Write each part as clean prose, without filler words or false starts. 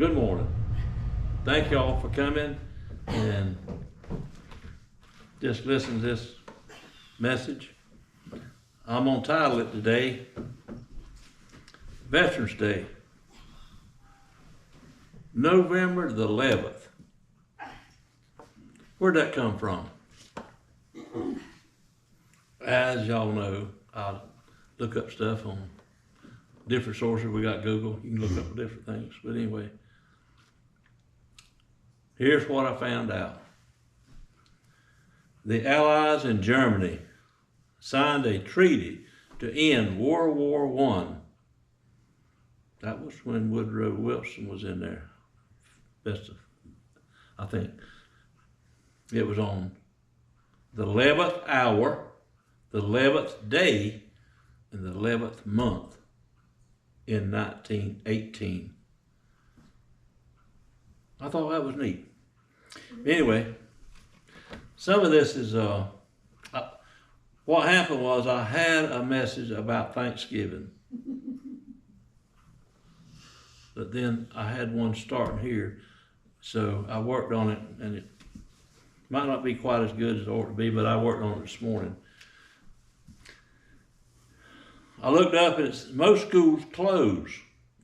Good morning. Thank y'all for coming and just listen to this message. I'm gonna title it today, Veterans Day, November the 11th. Where'd that come from? As y'all know, I look up stuff on different sources. We got Google, you can look up different things. But anyway, here's what I found out. The Allies in Germany signed a treaty to end World War I. That was when Woodrow Wilson was in there. I think. It was on the 11th hour, the 11th day, and the 11th month in 1918. I thought that was neat. Anyway, some of this is, what happened was I had a message about Thanksgiving. But then I had one starting here, so I worked on it, and it might not be quite as good as it ought to be, but I worked on it this morning. I looked up and most schools close.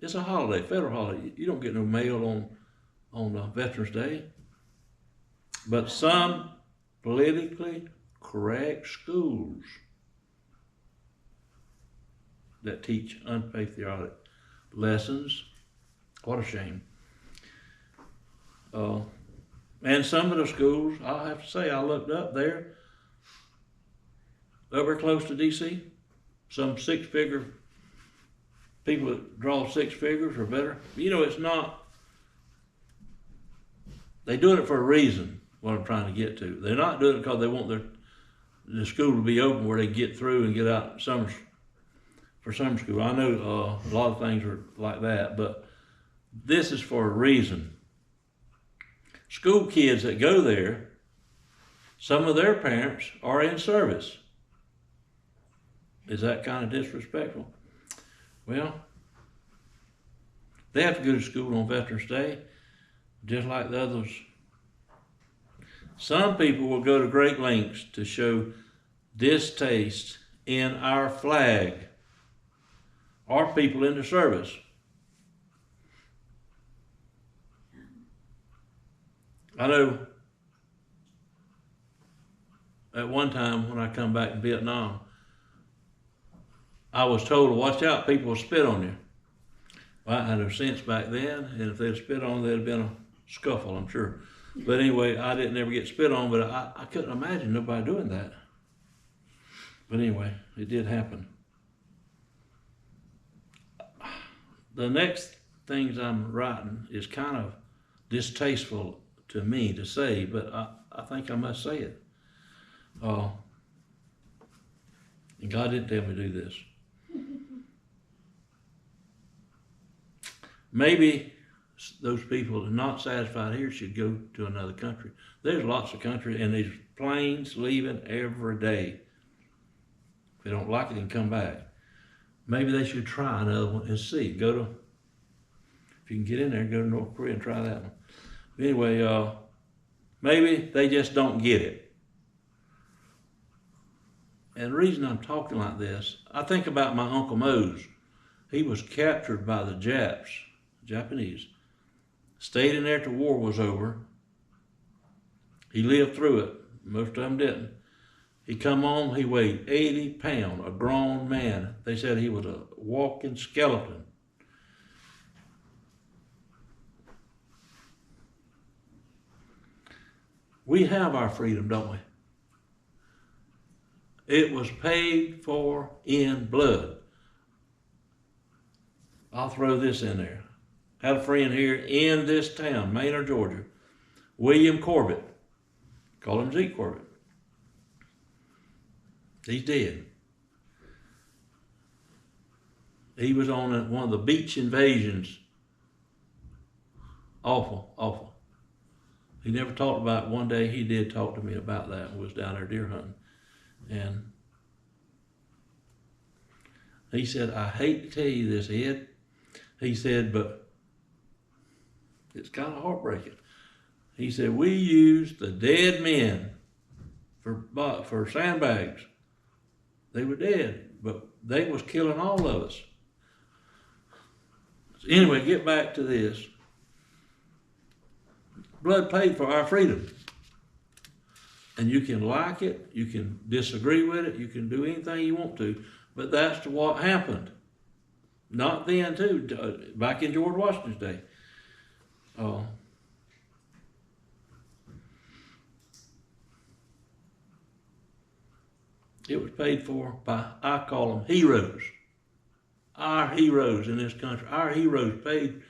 It's a holiday, federal holiday. You don't get no mail on Veterans Day. But some politically correct schools that teach unpatriotic lessons, what a shame. And some of the schools, I'll have to say, I looked up there, over close to DC, some six-figure people that draw six figures or better. You know, it's not, they're doing it for a reason, what I'm trying to get to. They're not doing it because they want the school to be open where they get through and get out for summer school. I know a lot of things are like that, but this is for a reason. School kids that go there, some of their parents are in service. Is that kind of disrespectful? Well, they have to go to school on Veterans Day, just like the others. Some people will go to great lengths to show distaste in our flag, our people in the service. I know at one time when I come back in Vietnam, I was told to watch out, people will spit on you. Well, I had no sense back then, and if they'd spit on, there'd have been a scuffle, I'm sure. But anyway, I didn't ever get spit on, but I couldn't imagine nobody doing that. But anyway, it did happen. The next things I'm writing is kind of distasteful to me to say, but I think I must say it. And God didn't tell me to do this. Maybe those people that are not satisfied here should go to another country. There's lots of countries, and there's planes leaving every day. If they don't like it, they can come back. Maybe they should try another one and see. If you can get in there, go to North Korea and try that one. Anyway, maybe they just don't get it. And the reason I'm talking like this, I think about my Uncle Mose. He was captured by the Japanese. Stayed in there till war was over. He lived through it. Most of them didn't. He come on, he weighed 80 pounds, a grown man. They said he was a walking skeleton. We have our freedom, don't we? It was paid for in blood. I'll throw this in there. Had a friend here in this town, Maynard, Georgia, William Corbett. Call him Zeke Corbett. He's dead. He was on one of the beach invasions. Awful, awful. He never talked about it. One day he did talk to me about that. We was down there deer hunting. And he said, I hate to tell you this, Ed. He said, but It's kind of heartbreaking. He said, we used the dead men for sandbags. They were dead, but they was killing all of us. So anyway, get back to this. Blood paid for our freedom. And you can like it, you can disagree with it, you can do anything you want to, but that's what happened. Not then, too, back in George Washington's day. It was paid for by, I call them heroes. Our heroes in this country, our heroes paid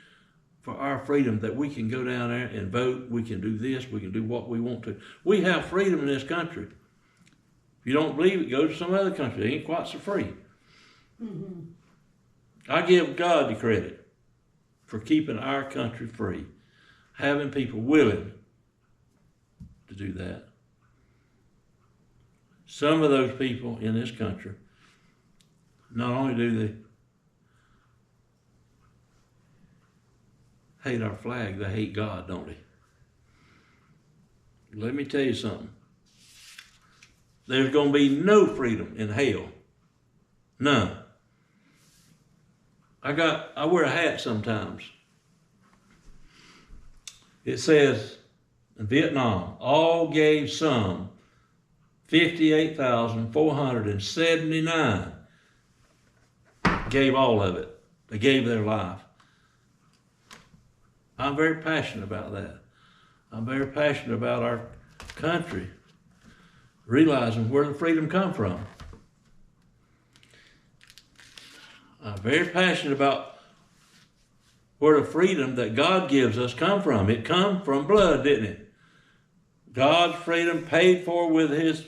for our freedom, that we can go down there and vote, we can do this, we can do what we want to. We have freedom in this country. If you don't believe it, go to some other country. They ain't quite so free. Mm-hmm. I give God the credit for keeping our country free, having people willing to do that. Some of those people in this country, not only do they hate our flag, they hate God, don't they? Let me tell you something. There's going to be no freedom in hell. None. I wear a hat sometimes. It says, in Vietnam, all gave some 58,479 gave all of it. They gave their life. I'm very passionate about that. I'm very passionate about our country, realizing where the freedom come from. I'm very passionate about where the freedom that God gives us come from. It come from blood, didn't it? God's freedom paid for with the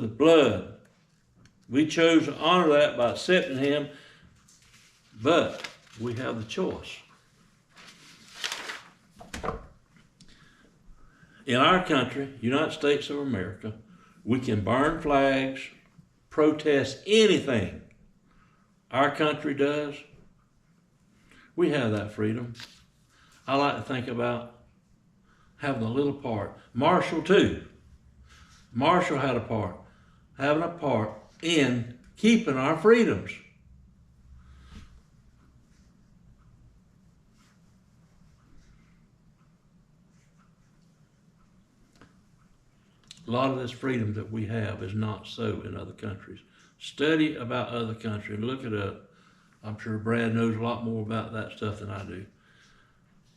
blood. We chose to honor that by accepting Him, but we have the choice. In our country, United States of America, we can burn flags, protest anything our country does. We have that freedom. I like to think about having a little part. Marshall too. Marshall had a part, having a part in keeping our freedoms. A lot of this freedom that we have is not so in other countries. Study about other countries and look it up. I'm sure Brad knows a lot more about that stuff than I do.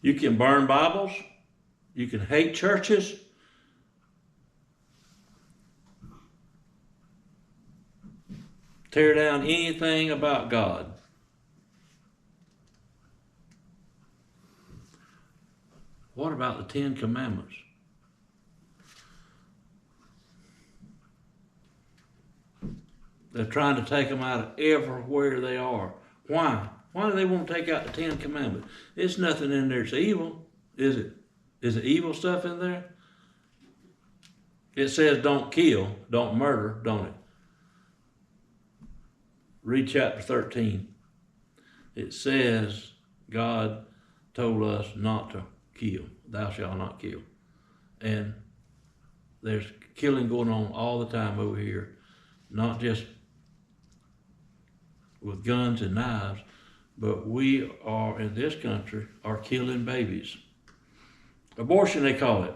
You can burn Bibles. You can hate churches. Tear down anything about God. What about the Ten Commandments? They're trying to take them out of everywhere they are. Why? Why do they want to take out the Ten Commandments? It's nothing in there that's evil, is it? Is it evil stuff in there? It says don't kill, don't murder, don't it? Read chapter 13. It says God told us not to kill. Thou shalt not kill. And there's killing going on all the time over here. Not just with guns and knives, but we are, in this country, are killing babies. Abortion, they call it.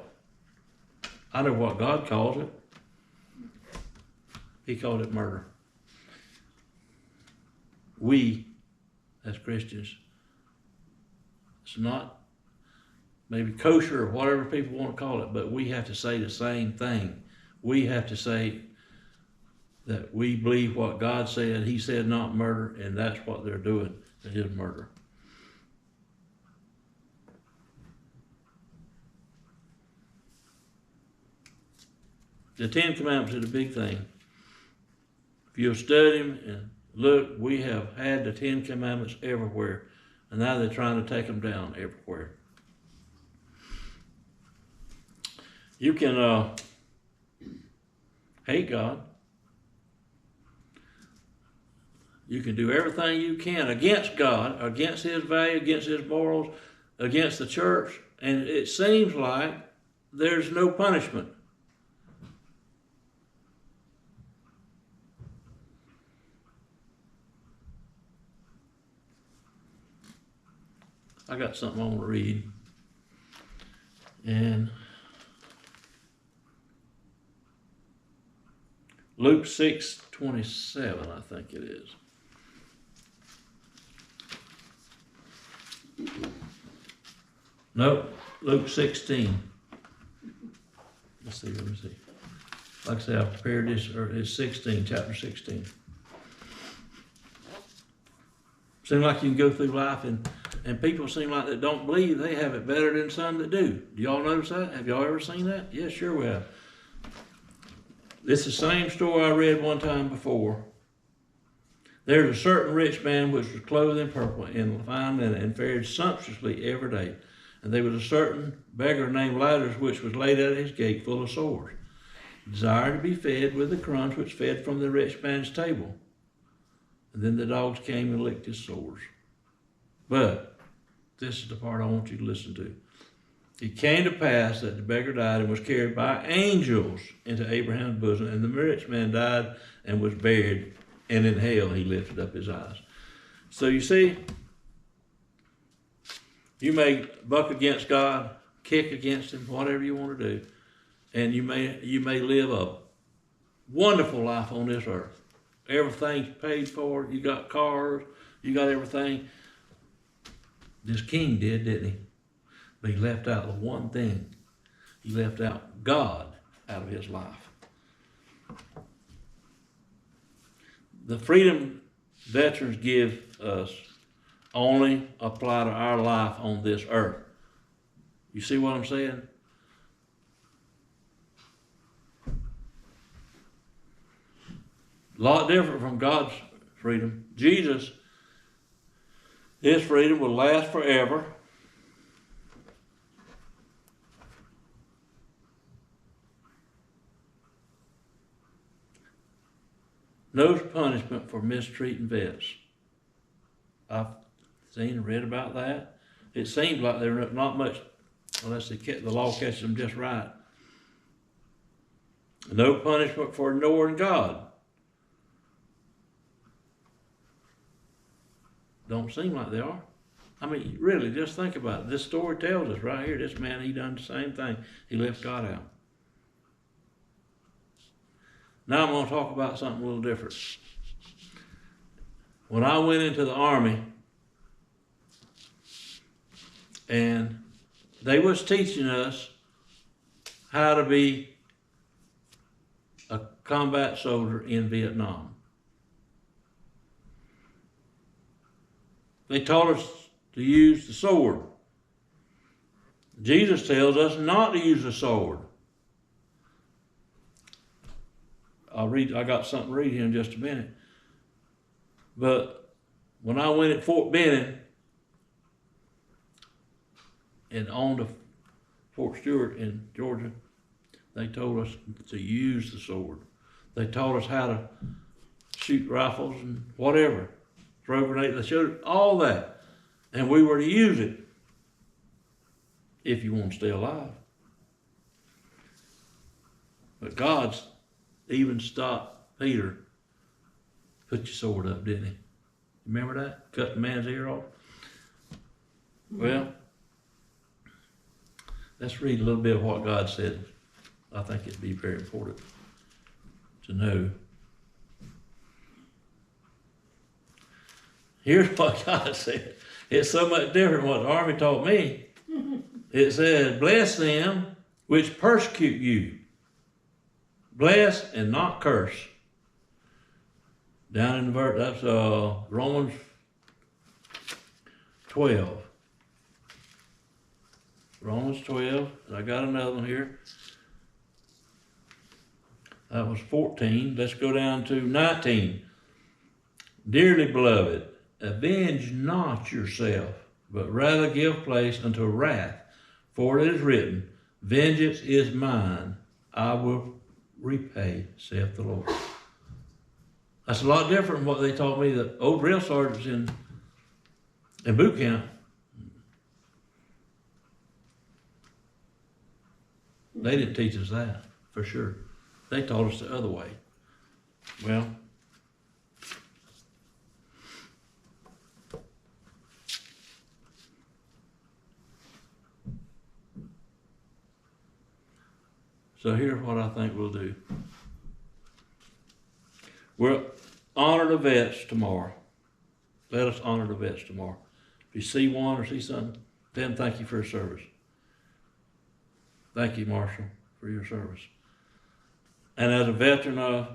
I know what God calls it. He called it murder. We, as Christians, it's not maybe kosher or whatever people want to call it, but we have to say the same thing. We have to say that we believe what God said. He said not murder, and that's what they're doing. It is murder. The Ten Commandments is a big thing. If you'll study them and look, we have had the Ten Commandments everywhere, and now they're trying to take them down everywhere. You can hate God. You can do everything you can against God, against His value, against His morals, against the church, And it seems like there's no punishment. I got something I want to read. And Luke 6:27, I think it is. Nope, Luke 16. Let me see. Like I said, I prepared this, or it's 16, chapter 16. Seems like you can go through life and people seem like they don't believe they have it better than some that do. Do y'all notice that? Have y'all ever seen that? Yes, sure we have. It's the same story I read one time before. There's a certain rich man which was clothed in purple and fine linen and fared sumptuously every day. And there was a certain beggar named Lazarus which was laid at his gate full of sores, desired to be fed with the crumbs which fed from the rich man's table. And then the dogs came and licked his sores. But this is the part I want you to listen to. It came to pass that the beggar died and was carried by angels into Abraham's bosom, and the rich man died and was buried, and in hell he lifted up his eyes. So you see, you may buck against God, kick against him, whatever you want to do, and you may live a wonderful life on this earth. Everything's paid for, you got cars, you got everything. This king did, didn't he? But he left out the one thing. He left out God out of his life. The freedom veterans give us only apply to our life on this earth. You see what I'm saying? A lot different from God's freedom. Jesus, his freedom will last forever. No punishment for mistreating vets. I've seen and read about that. It seems like there's not much, unless the law catches them just right. No punishment for ignoring God. Don't seem like they are. I mean, really, just think about it. This story tells us right here, this man, he done the same thing. He left God out. Now I'm going to talk about something a little different. When I went into the Army, and they was teaching us how to be a combat soldier in Vietnam. They taught us to use the sword. Jesus tells us not to use the sword. I got something to read here in just a minute. But when I went at Fort Benning and on to Fort Stewart in Georgia, they told us to use the sword. They taught us how to shoot rifles and whatever, throw grenades. They showed us all that. And we were to use it if you want to stay alive. But God's even stopped Peter. Put your sword up, didn't he? Remember that? Cut the man's ear off? Well, let's read a little bit of what God said. I think it'd be very important to know. Here's what God said. It's so much different than what the Army taught me. It says, bless them which persecute you. Bless and not curse. Down in the verse, that's Romans 12. Romans 12, and I got another one here. That was 14. Let's go down to 19. Dearly beloved, avenge not yourself, but rather give place unto wrath. For it is written, vengeance is mine, I will repay, saith the Lord. That's a lot different from what they taught me, the old drill sergeants in boot camp. They didn't teach us that, for sure. They taught us the other way. Well, so here's what I think we'll do. We'll honor the vets tomorrow. Let us honor the vets tomorrow. If you see one or see something, tell them thank you for your service. Thank you, Marshall, for your service. And as a veteran of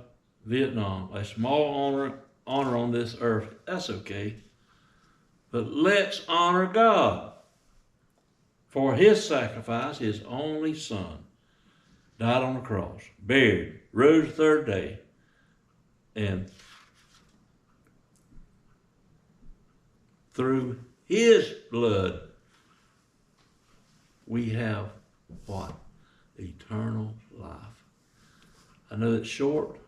Vietnam, a small honor on this earth, that's okay. But let's honor God. For his sacrifice, his only son, died on the cross, buried, rose the third day, and through his blood, we have what? Eternal life. I know it's short,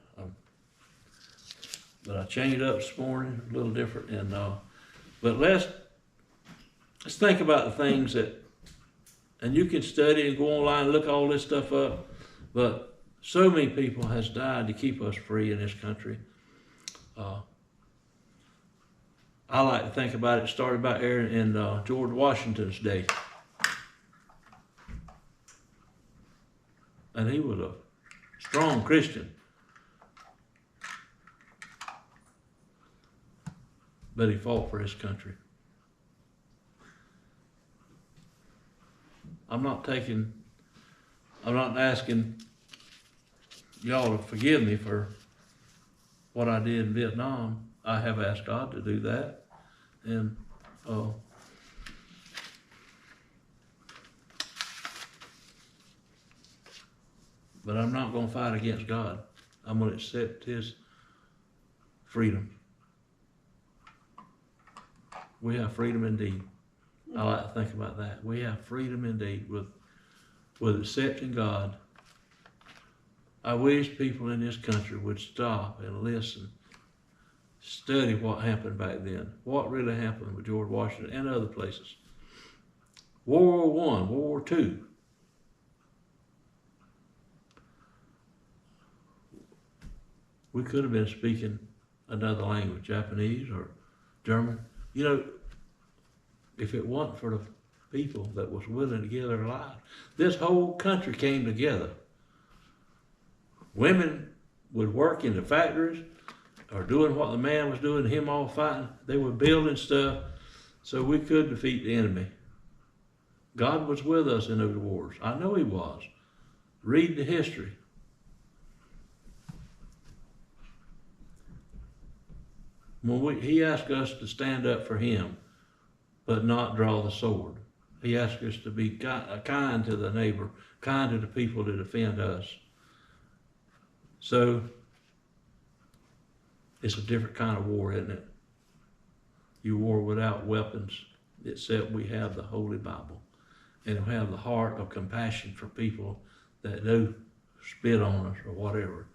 but I changed it up this morning, a little different. And but let's think about the things that, and you can study and go online and look all this stuff up, but so many people has died to keep us free in this country. I like to think about it started about there in George Washington's day. And he was a strong Christian. But he fought for his country. I'm not asking y'all to forgive me for what I did in Vietnam. I have asked God to do that. And but I'm not going to fight against God. I'm going to accept his freedom. We have freedom indeed. I like to think about that. We have freedom indeed with accepting God. I wish people in this country would stop and listen, study what happened back then, what really happened with George Washington and other places. World War I, World War II. We could have been speaking another language, Japanese or German. You know, if it wasn't for the people that was willing to give their lives, this whole country came together. Women would work in the factories or doing what the man was doing, him all fighting. They were building stuff so we could defeat the enemy. God was with us in those wars. I know he was. Read the history. When he asked us to stand up for him, but not draw the sword. He asked us to be kind to the neighbor, kind to the people that offend us. So, it's a different kind of war, isn't it? You war without weapons, except we have the Holy Bible. And we have the heart of compassion for people that do spit on us or whatever.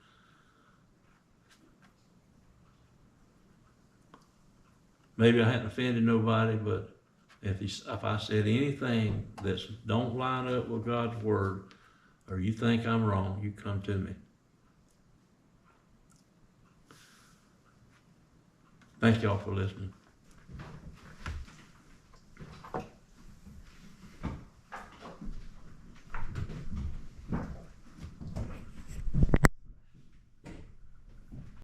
Maybe I hadn't offended nobody, but if I said anything that don't line up with God's word, or you think I'm wrong, you come to me. Thank y'all for listening.